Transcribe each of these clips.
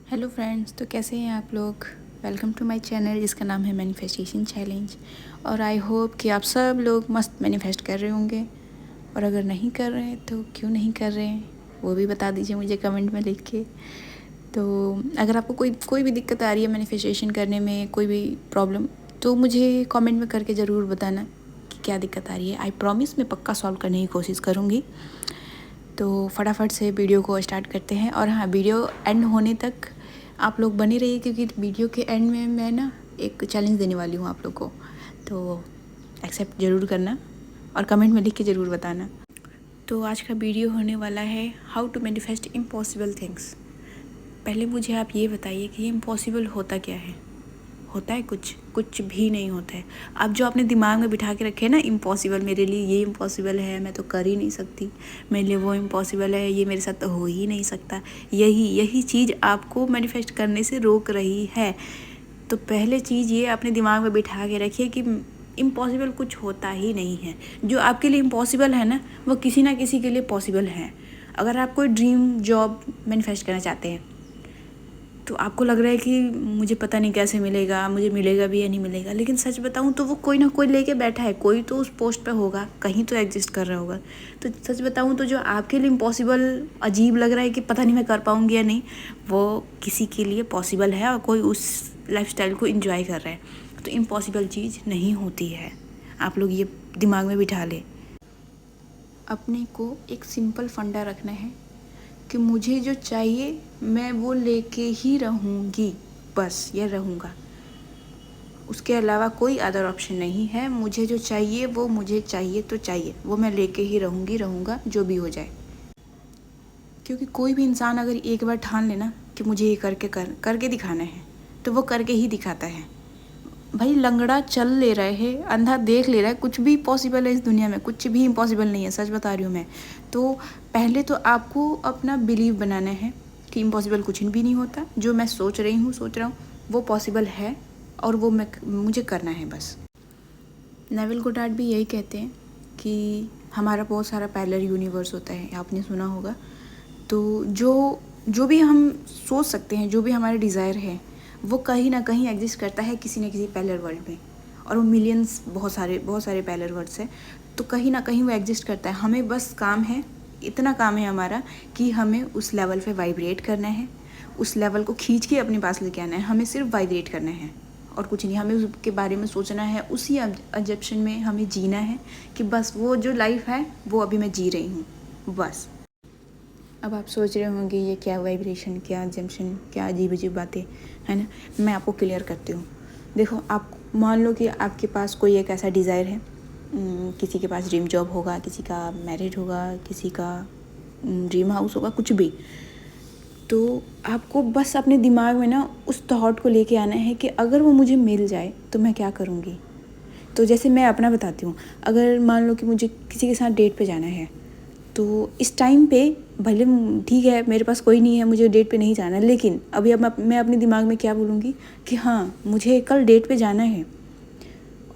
Hello friends, तो कैसे हैं आप लोग। वेलकम टू माय चैनल जिसका नाम है मैनिफेस्टेशन चैलेंज। और आई होप कि आप सब लोग मस्त मैनिफेस्ट कर रहे होंगे। और अगर नहीं कर रहे हैं तो क्यों नहीं कर रहे हैं वो भी बता दीजिए मुझे कमेंट में लिख के। तो अगर आपको कोई भी दिक्कत आ रही है मैनिफेस्टेशन करने में, कोई भी प्रॉब्लम, तो मुझे कमेंट में करके ज़रूर बताना कि क्या दिक्कत आ रही है। आई प्रॉमिस मैं पक्का सॉल्व करने की कोशिश करूँगी। तो फटाफट से वीडियो को स्टार्ट करते हैं। और हाँ, वीडियो एंड होने तक आप लोग बने रहिए, क्योंकि वीडियो के एंड में मैं ना एक चैलेंज देने वाली हूँ आप लोग को। तो एक्सेप्ट ज़रूर करना और कमेंट में लिख के ज़रूर बताना। तो आज का वीडियो होने वाला है how to manifest impossible things. पहले मुझे आप ये बताइए कि इम्पॉसिबल होता क्या है। होता है कुछ भी नहीं होता है। आप जो अपने दिमाग में बिठा के रखे ना, इम्पॉसिबल, मेरे लिए ये इम्पॉसिबल है, मैं तो कर ही नहीं सकती, मेरे लिए वो इम्पॉसिबल है, ये मेरे साथ तो हो ही नहीं सकता, यही चीज़ आपको मैनिफेस्ट करने से रोक रही है। तो पहले चीज़ ये अपने दिमाग में बिठा के रखिए कि इम्पॉसिबल कुछ होता ही नहीं है। जो आपके लिए इम्पॉसिबल है ना, वो किसी ना किसी के लिए पॉसिबल है। अगर आप कोई ड्रीम जॉब मैनिफेस्ट करना चाहते हैं तो आपको लग रहा है कि मुझे पता नहीं कैसे मिलेगा, मुझे मिलेगा भी या नहीं मिलेगा, लेकिन सच बताऊं तो वो कोई ना कोई लेके बैठा है, कोई तो उस पोस्ट पे होगा, कहीं तो एग्जिस्ट कर रहा होगा। तो सच बताऊं तो जो आपके लिए इम्पॉसिबल, अजीब लग रहा है कि पता नहीं मैं कर पाऊंगी या नहीं, वो किसी के लिए पॉसिबल है और कोई उस लाइफस्टाइल को एंजॉय कर रहा है। तो इम्पॉसिबल चीज़ नहीं होती है, आप लोग ये दिमाग में बिठा लें। अपने को एक सिंपल फंडा रखना है कि मुझे जो चाहिए मैं वो लेके ही रहूँगी, बस ये रहूँगा, उसके अलावा कोई अदर ऑप्शन नहीं है। मुझे जो चाहिए वो मुझे चाहिए तो चाहिए, वो मैं लेके ही रहूँगा, जो भी हो जाए। क्योंकि कोई भी इंसान अगर एक बार ठान लेना कि मुझे ये करके दिखाना है, तो वो करके ही दिखाता है। भाई लंगड़ा चल ले रहा है, अंधा देख ले रहा है, कुछ भी पॉसिबल है इस दुनिया में, कुछ भी इम्पॉसिबल नहीं है, सच बता रही हूँ मैं। तो पहले तो आपको अपना बिलीव बनाना है कि इम्पॉसिबल कुछ भी नहीं होता। जो मैं सोच रहा हूँ वो पॉसिबल है, और वो मुझे करना है बस। नेविल गोडार्ड भी यही कहते हैं कि हमारा बहुत सारा पैरेलल यूनिवर्स होता है, आपने सुना होगा। तो जो भी हम सोच सकते हैं, जो भी हमारे डिज़ायर है, वो कहीं ना कहीं एग्जिस्ट करता है किसी न किसी पैरेलल वर्ल्ड में। और वो मिलियंस, बहुत सारे पैरेलल वर्ल्ड्स हैं। तो कहीं ना कहीं वो एग्जिस्ट करता है। हमें बस काम है, इतना काम है हमारा कि हमें उस लेवल पे वाइब्रेट करना है, उस लेवल को खींच के अपने पास लेके आना है। हमें सिर्फ वाइब्रेट करना है और कुछ नहीं। हमें उसके बारे में सोचना है, उसी अजप्शन में हमें जीना है कि बस वो जो लाइफ है वो अभी मैं जी रही हूँ, बस। अब आप सोच रहे होंगे ये क्या वाइब्रेशन, क्या जंक्शन, क्या अजीब अजीब बातें, है ना। मैं आपको क्लियर करती हूँ। देखो, आप मान लो कि आपके पास कोई एक ऐसा डिज़ायर है, किसी के पास ड्रीम जॉब होगा, किसी का मैरिज होगा, किसी का ड्रीम हाउस होगा, कुछ भी। तो आपको बस अपने दिमाग में ना उस थॉट को लेके आना है कि अगर वो मुझे मिल जाए तो मैं क्या करूँगी। तो जैसे मैं अपना बताती हूँ, अगर मान लो कि मुझे किसी के साथ डेट पे जाना है, तो इस टाइम पे भले ठीक है मेरे पास कोई नहीं है, मुझे डेट पे नहीं जाना, लेकिन अभी अब मैं अपने दिमाग में क्या बोलूँगी कि हाँ मुझे कल डेट पे जाना है।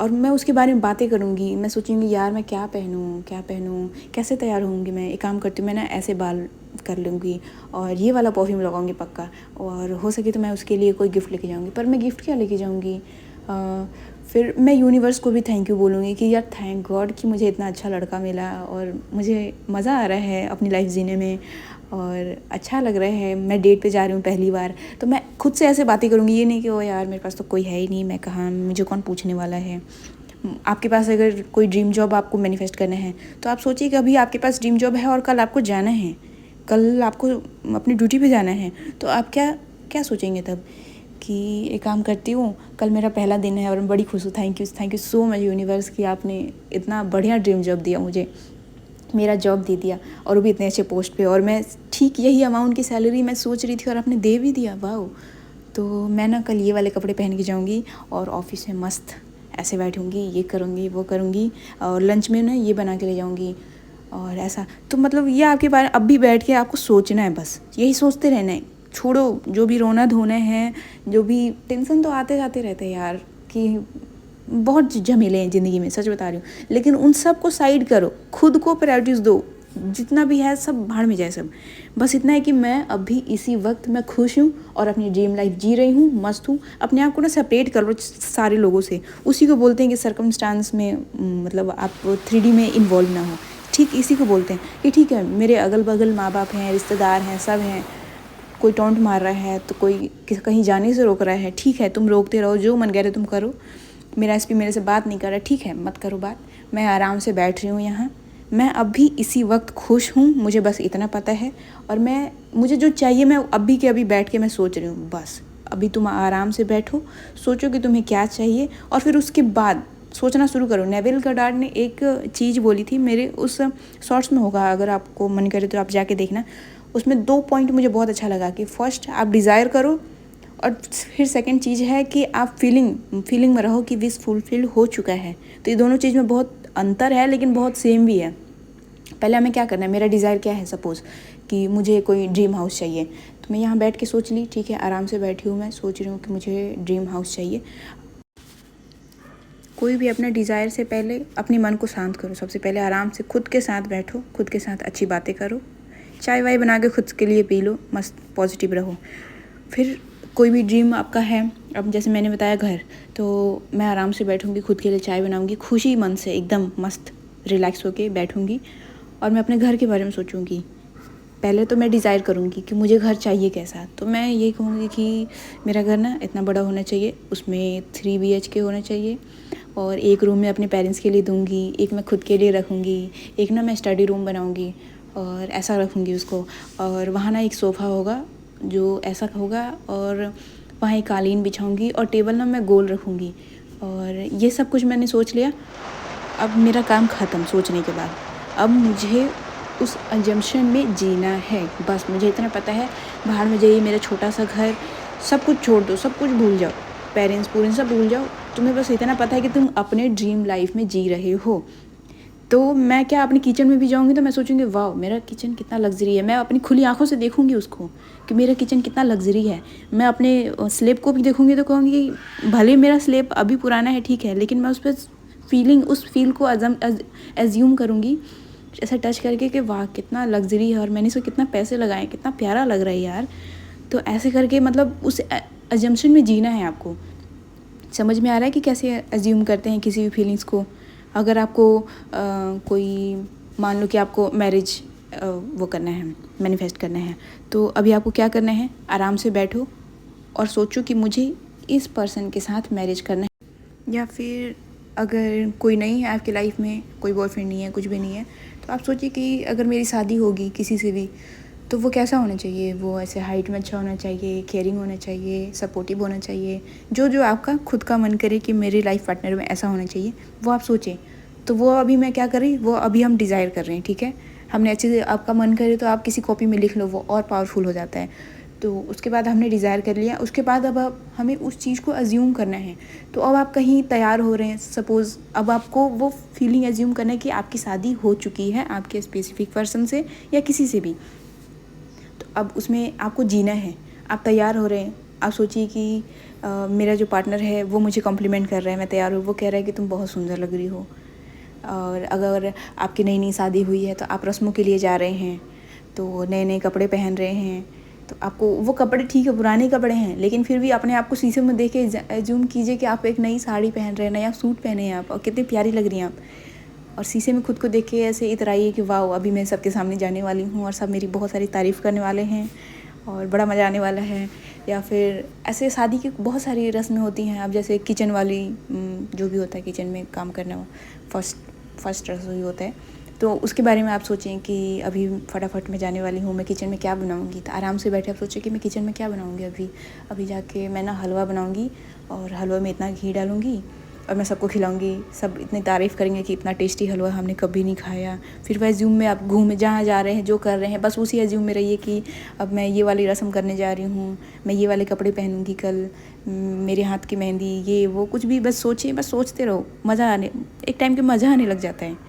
और मैं उसके बारे में बातें करूँगी, मैं सोचूंगी यार मैं क्या पहनूँ, कैसे तैयार होंगी। मैं एक काम करती हूँ, मैं ना ऐसे बाल कर लूँगी और ये वाला परफ्यूम लगाऊंगी पक्का, और हो सके तो मैं उसके लिए कोई गिफ्ट लेके जाऊँगी। पर मैं गिफ्ट क्या लेके जाऊँगी? फिर मैं यूनिवर्स को भी थैंक यू बोलूँगी कि यार थैंक गॉड कि मुझे इतना अच्छा लड़का मिला और मुझे मज़ा आ रहा है अपनी लाइफ जीने में, और अच्छा लग रहा है, मैं डेट पे जा रही हूँ पहली बार। तो मैं खुद से ऐसे बातें करूँगी, ये नहीं कि ओ यार मेरे पास तो कोई है ही नहीं, मैं कहाँ, मुझे कौन पूछने वाला है। आपके पास अगर कोई ड्रीम जॉब आपको मैनिफेस्ट करना है, तो आप सोचिए कि अभी आपके पास ड्रीम जॉब है और कल आपको जाना है, कल आपको अपनी ड्यूटी पे जाना है। तो आप क्या क्या सोचेंगे तब कि एक काम करती हूँ, कल मेरा पहला दिन है और मैं बड़ी खुश हूँ, thank you so much universe कि आपने इतना बढ़िया ड्रीम जॉब दिया मुझे, मेरा जॉब दे दिया, और वो भी इतने अच्छे पोस्ट पे, और मैं ठीक यही अमाउंट की सैलरी मैं सोच रही थी और आपने दे भी दिया, वाह। तो मैं ना कल ये वाले कपड़े पहन के जाऊँगी और ऑफिस में मस्त ऐसे बैठूँगी, ये करूँगी वो करूँगी, और लंच में ना ये बना के ले जाऊँगी और ऐसा। तो मतलब ये आपके बारे में अब भी बैठ के आपको सोचना है, बस यही सोचते रहना है। छोड़ो जो भी रोना धोना है, जो भी टेंशन तो आते जाते रहते हैं यार, कि बहुत झमेले हैं ज़िंदगी में, सच बता रही हूँ। लेकिन उन सब को साइड करो, खुद को प्रायोरिटीज़ दो जितना भी है सब भाड़ में जाए सब। बस इतना है कि मैं अभी इसी वक्त मैं खुश हूँ और अपनी ड्रीम लाइफ जी रही हूँ, मस्त हूँ। अपने आप को ना सेपरेट कर लो सारे लोगों से। उसी को बोलते हैं कि सर्कमस्टांस में मतलब आप 3D में इन्वॉल्व ना हो। ठीक इसी को बोलते हैं कि ठीक है मेरे अगल बगल माँ बाप हैं, रिश्तेदार हैं, सब हैं, कोई टॉन्ट मार रहा है तो कोई कहीं जाने से रोक रहा है, ठीक है तुम रोकते रहो, जो मन करे तुम करो। मेरा एसपी मेरे से बात नहीं कर रहा, ठीक है मत करो बात, मैं आराम से बैठ रही हूँ यहाँ, मैं अभी इसी वक्त खुश हूँ, मुझे बस इतना पता है। और मुझे जो चाहिए मैं अभी के अभी बैठ के मैं सोच रही हूँ। बस अभी तुम आराम से बैठो, सोचो कि तुम्हें क्या चाहिए और फिर उसके बाद सोचना शुरू करो। नेविल गडार्ड ने एक चीज़ बोली थी, मेरे उस शॉर्ट्स में होगा, अगर आपको मन करे तो आप जाके देखना। उसमें 2 पॉइंट मुझे बहुत अच्छा लगा कि फर्स्ट आप डिज़ायर करो और फिर सेकंड चीज़ है कि आप फीलिंग में रहो कि विश फुलफिल हो चुका है। तो ये दोनों चीज़ में बहुत अंतर है लेकिन बहुत सेम भी है। पहले हमें क्या करना है, मेरा डिज़ायर क्या है, सपोज़ कि मुझे कोई ड्रीम हाउस चाहिए, तो मैं यहाँ बैठ के सोच ली, ठीक है आराम से बैठी हूँ, मैं सोच रही हूँ कि मुझे ड्रीम हाउस चाहिए। कोई भी अपने डिज़ायर से पहले अपने मन को शांत करो। सबसे पहले आराम से खुद के साथ बैठो, खुद के साथ अच्छी बातें करो, चाय वाय बना के खुद के लिए पी लो, मस्त पॉजिटिव रहो। फिर कोई भी ड्रीम आपका है, अब जैसे मैंने बताया घर, तो मैं आराम से बैठूंगी, खुद के लिए चाय बनाऊंगी, खुशी मन से एकदम मस्त रिलैक्स होके बैठूंगी और मैं अपने घर के बारे में सोचूंगी। पहले तो मैं डिज़ायर करूंगी कि मुझे घर चाहिए कैसा, तो मैं ये कहूँगी कि मेरा घर ना इतना बड़ा होना चाहिए, उसमें 3 BHK होना चाहिए और एक रूम मैं अपने पेरेंट्स के लिए दूंगी, एक मैं खुद के लिए रखूँगी, एक ना मैं स्टडी रूम बनाऊँगी और ऐसा रखूँगी उसको। और वहाँ ना एक सोफ़ा होगा जो ऐसा होगा और वहाँ एक कालीन बिछाऊँगी और टेबल ना मैं गोल रखूँगी। और ये सब कुछ मैंने सोच लिया। अब मेरा काम ख़त्म सोचने के बाद, अब मुझे उस अजम्पशन में जीना है। बस मुझे इतना पता है, बाहर में जाइए, मेरा छोटा सा घर, सब कुछ छोड़ दो, सब कुछ भूल जाओ, पेरेंट्स पूरे सब भूल जाओ, तुम्हें बस इतना पता है कि तुम अपने ड्रीम लाइफ में जी रहे हो। तो मैं क्या अपने किचन में भी जाऊँगी तो मैं सोचूंगी वाह मेरा किचन कितना लग्जरी है, मैं अपनी खुली आंखों से देखूंगी उसको कि मेरा किचन कितना लग्जरी है। मैं अपने स्लेब को भी देखूंगी तो कहूँगी भले मेरा स्लेब अभी पुराना है ठीक है, लेकिन मैं उस पर उस फील को एज्यूम करूँगी ऐसा टच करके कि वाह कितना लग्जरी है और मैंने इसको कितना पैसे लगाए, कितना प्यारा लग रहा है यार। तो ऐसे करके मतलब उस अजम्पशन में जीना है आपको। समझ में आ रहा है कि कैसे एज्यूम करते हैं किसी भी फीलिंग्स को। अगर आपको कोई मान लो कि आपको मैरिज वो करना है, मैनिफेस्ट करना है, तो अभी आपको क्या करना है, आराम से बैठो और सोचो कि मुझे इस पर्सन के साथ मैरिज करना है। या फिर अगर कोई नहीं है आपकी लाइफ में, कोई बॉयफ्रेंड नहीं है, कुछ भी नहीं है, तो आप सोचिए कि अगर मेरी शादी होगी किसी से भी तो वो कैसा होना चाहिए। वो ऐसे हाइट में अच्छा होना चाहिए, केयरिंग होना चाहिए, सपोर्टिव होना चाहिए, जो जो आपका खुद का मन करे कि मेरी लाइफ पार्टनर में ऐसा होना चाहिए वो आप सोचें। तो वो अभी मैं क्या कर रही, वो अभी हम डिज़ायर कर रहे हैं, ठीक है। हमने अच्छे से, आपका मन करे तो आप किसी कॉपी में लिख लो, वो और पावरफुल हो जाता है। तो उसके बाद हमने डिज़ायर कर लिया, उसके बाद अब हमें उस चीज़ को अज्यूम करना है। तो अब आप कहीं तैयार हो रहे हैं, सपोज़ अब आपको वो फीलिंग अज्यूम करना है कि आपकी शादी हो चुकी है आपके स्पेसिफिक पर्सन से या किसी से भी। तो अब उसमें आपको जीना है, आप तैयार हो रहे हैं। आप सोचिए कि मेरा जो पार्टनर है वो मुझे कॉम्प्लीमेंट कर रहा है, मैं तैयार हूँ, वो कह रहा है कि तुम बहुत सुंदर लग रही हो। और अगर आपकी नई नई शादी हुई है तो आप रस्मों के लिए जा रहे हैं, तो नए नए कपड़े पहन रहे हैं, तो आपको वो कपड़े ठीक है पुराने कपड़े हैं, लेकिन फिर भी अपने आप को शीशे में देख के एज्यूम कीजिए कि आप एक नई साड़ी पहन रहे हैं, नया सूट पहने हैं आप और कितनी प्यारी लग रही हैं आप। और शीशे में खुद को देख के ऐसे इतराइए कि वाह अभी मैं सबके सामने जाने वाली हूँ और सब मेरी बहुत सारी तारीफ़ करने वाले हैं और बड़ा मज़ा आने वाला है। या फिर ऐसे शादी की बहुत सारी रस्में होती हैं, अब जैसे किचन वाली जो भी होता है किचन में काम करना, फर्स्ट रसोई होता है, तो उसके बारे में आप सोचें कि अभी फटाफट मैं जाने वाली हूँ, मैं किचन में क्या बनाऊँगी। तो आराम से बैठे आप सोचें कि मैं किचन में क्या बनाऊँगी। अभी जाके मैं ना हलवा बनाऊँगी और हलवे में इतना घी डालूँगी और मैं सबको खिलाऊँगी, सब इतनी तारीफ़ करेंगे कि इतना टेस्टी हलवा हमने कभी नहीं खाया। फिर वह एज्यूम में आप घूमे जहाँ जा रहे हैं, जो कर रहे हैं, बस उसी एज्यूम में रहिए कि अब मैं ये वाली रस्म करने जा रही हूँ, मैं ये वाले कपड़े पहनूँगी कल, मेरे हाथ की मेहंदी, ये वो कुछ भी बस सोचिए, बस सोचते रहो, मज़ा आने, एक टाइम के मज़ा आने लग जाता है।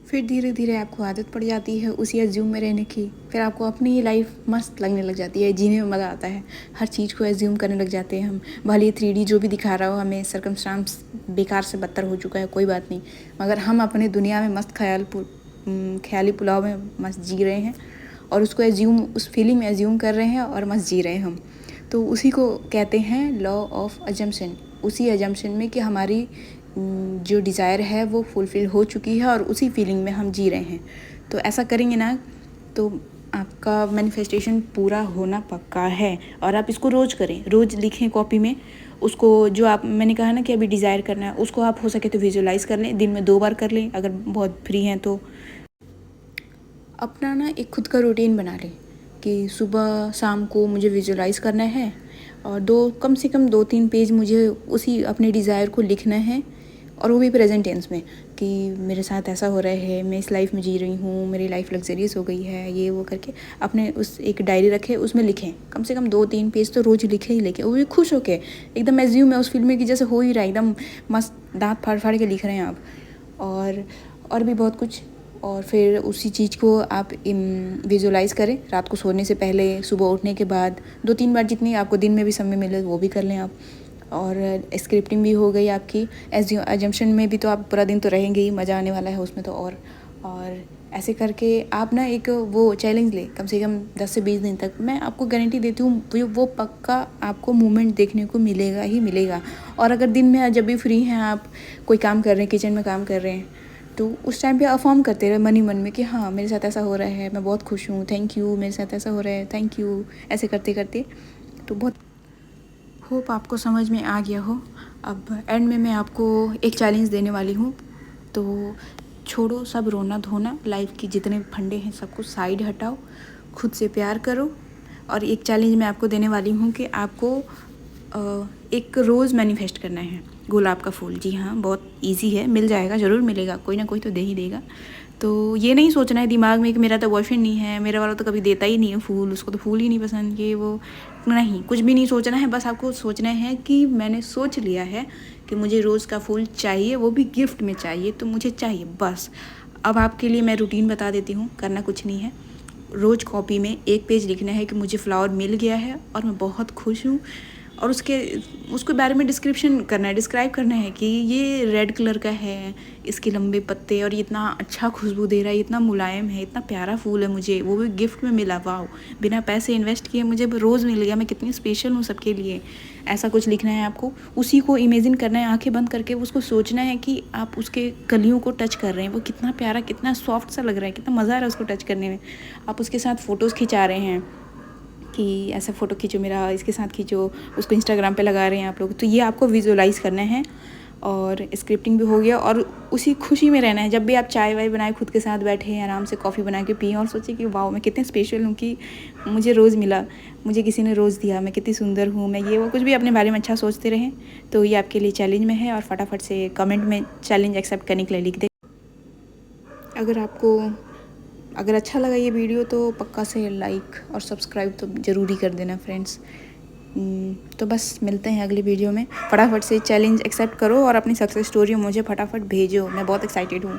फिर धीरे धीरे आपको आदत पड़ जाती है उसी एज्यूम में रहने की, फिर आपको अपनी लाइफ मस्त लगने लग जाती है, जीने में मज़ा आता है, हर चीज़ को एज्यूम करने लग जाते हैं हम। भले 3D जो भी दिखा रहा हो हमें, सर्कमस्टांस बेकार से बदतर हो चुका है, कोई बात नहीं, मगर हम अपने दुनिया में मस्त ख्याल ख्याली पुलाव में मस्त जी रहे हैं और उसको उस फीलिंग में एज्यूम कर रहे हैं और मस्त जी रहे हैं हम। तो उसी को कहते हैं लॉ ऑफ अजम्पशन। उसी अजम्पशन में कि हमारी जो डिज़ायर है वो फुलफ़िल हो चुकी है और उसी फीलिंग में हम जी रहे हैं। तो ऐसा करेंगे ना तो आपका मैनिफेस्टेशन पूरा होना पक्का है। और आप इसको रोज़ करें, रोज़ लिखें कॉपी में उसको, जो आप मैंने कहा ना कि अभी डिज़ायर करना है उसको आप हो सके तो विजुलाइज़ कर लें, दिन में 2 बार कर लें अगर बहुत फ्री हैं तो। अपना ना एक खुद का रूटीन बना लें कि सुबह शाम को मुझे विजुलाइज़ करना है और कम से कम 2-3 पेज मुझे उसी अपने डिज़ायर को लिखना है और वो भी प्रेजेंट टेंस में कि मेरे साथ ऐसा हो रहा है, मैं इस लाइफ में जी रही हूँ, मेरी लाइफ लग्जरियस हो गई है, ये वो करके अपने उस एक डायरी रखें, उसमें लिखें कम से कम 2-3 पेज तो रोज़ लिखे ही लिखें। वो भी खुश होके एकदम एज्यूम है उस फिल्म में कि जैसे हो ही रहा है, एकदम मस्त दाँत फाड़ फाड़ के लिख रहे हैं आप। और भी बहुत कुछ। और फिर उसी चीज़ को आप विजुलाइज़ करें रात को सोने से पहले, सुबह उठने के बाद 2-3 बार, जितनी आपको दिन में भी समय मिले वो भी कर लें आप। और स्क्रिप्टिंग भी हो गई आपकी। एजम्पशन में भी तो आप पूरा दिन तो रहेंगे ही, मज़ा आने वाला है उसमें तो। और ऐसे करके आप ना एक वो चैलेंज लें कम से कम 10 से 20 दिन तक। मैं आपको गारंटी देती हूँ वो पक्का आपको मूवमेंट देखने को मिलेगा ही मिलेगा। और अगर दिन में जब भी फ्री हैं, आप कोई काम कर रहे हैं, किचन में काम कर रहे हैं, तो उस टाइम पे अफर्म करते रहे मन ही मन में कि हाँ मेरे साथ ऐसा हो रहा है, मैं बहुत खुश हूँ, थैंक यू, मेरे साथ ऐसा हो रहा है, थैंक यू। ऐसे करते करते तो बहुत होप आपको समझ में आ गया हो। अब एंड में मैं आपको एक चैलेंज देने वाली हूँ। तो छोड़ो सब रोना धोना, लाइफ के जितने फंडे हैं सबको साइड हटाओ, खुद से प्यार करो। और एक चैलेंज मैं आपको देने वाली हूँ कि आपको एक रोज़ मैनिफेस्ट करना है गुलाब का फूल। जी हाँ, बहुत इजी है, मिल जाएगा, ज़रूर मिलेगा, कोई ना कोई तो दे ही देगा। तो ये नहीं सोचना है दिमाग में कि मेरा तो बॉयफ्रेंड नहीं है, मेरा वाला तो कभी देता ही नहीं है फूल, उसको तो फूल ही नहीं पसंद, ये वो नहीं, कुछ भी नहीं सोचना है। बस आपको सोचना है कि मैंने सोच लिया है कि मुझे रोज़ का फूल चाहिए, वो भी गिफ्ट में चाहिए, तो मुझे चाहिए बस। अब आपके लिए मैं रूटीन बता देती हूँ, करना कुछ नहीं है। रोज़ कॉपी में 1 पेज लिखना है कि मुझे फ्लावर मिल गया है और मैं बहुत खुश हूँ। और उसके बारे में डिस्क्राइब करना है कि ये रेड कलर का है, इसके लंबे पत्ते और ये इतना अच्छा खुशबू दे रहा है, इतना मुलायम है, इतना प्यारा फूल है, मुझे वो भी गिफ्ट में मिला, वाह, बिना पैसे इन्वेस्ट किए मुझे रोज़ मिल गया, मैं कितनी स्पेशल हूँ सबके लिए। ऐसा कुछ लिखना है आपको। उसी को इमेजिन करना है, आंखें बंद करके उसको सोचना है कि आप उसके कलियों को टच कर रहे हैं, वो कितना प्यारा, कितना सॉफ्ट सा लग रहा है, कितना मज़ा आ रहा है उसको टच करने में। आप उसके साथ फ़ोटोज़ खिंचा रहे हैं कि ऐसा फ़ोटो खींचो मेरा, इसके साथ खींचो, उसको इंस्टाग्राम पे लगा रहे हैं आप लोग। तो ये आपको विजुलाइज़ करना है। और स्क्रिप्टिंग भी हो गया और उसी खुशी में रहना है। जब भी आप चाय वाय बनाए, खुद के साथ बैठे आराम से कॉफ़ी बना के पिएं और सोचिए कि वाह मैं कितने स्पेशल हूँ कि मुझे रोज़ मिला, मुझे किसी ने रोज़ दिया, मैं कितनी सुंदर हूँ, मैं ये वो कुछ भी अपने बारे में अच्छा सोचते रहें। तो ये आपके लिए चैलेंज में है और फटाफट से कमेंट में चैलेंज एक्सेप्ट करने के लिए लिख दें। अगर अच्छा लगा ये वीडियो तो पक्का से लाइक और सब्सक्राइब तो ज़रूरी कर देना फ्रेंड्स। तो बस मिलते हैं अगली वीडियो में। फटाफट से चैलेंज एक्सेप्ट करो और अपनी सक्सेस स्टोरी मुझे फटाफट भेजो, मैं बहुत एक्साइटेड हूँ।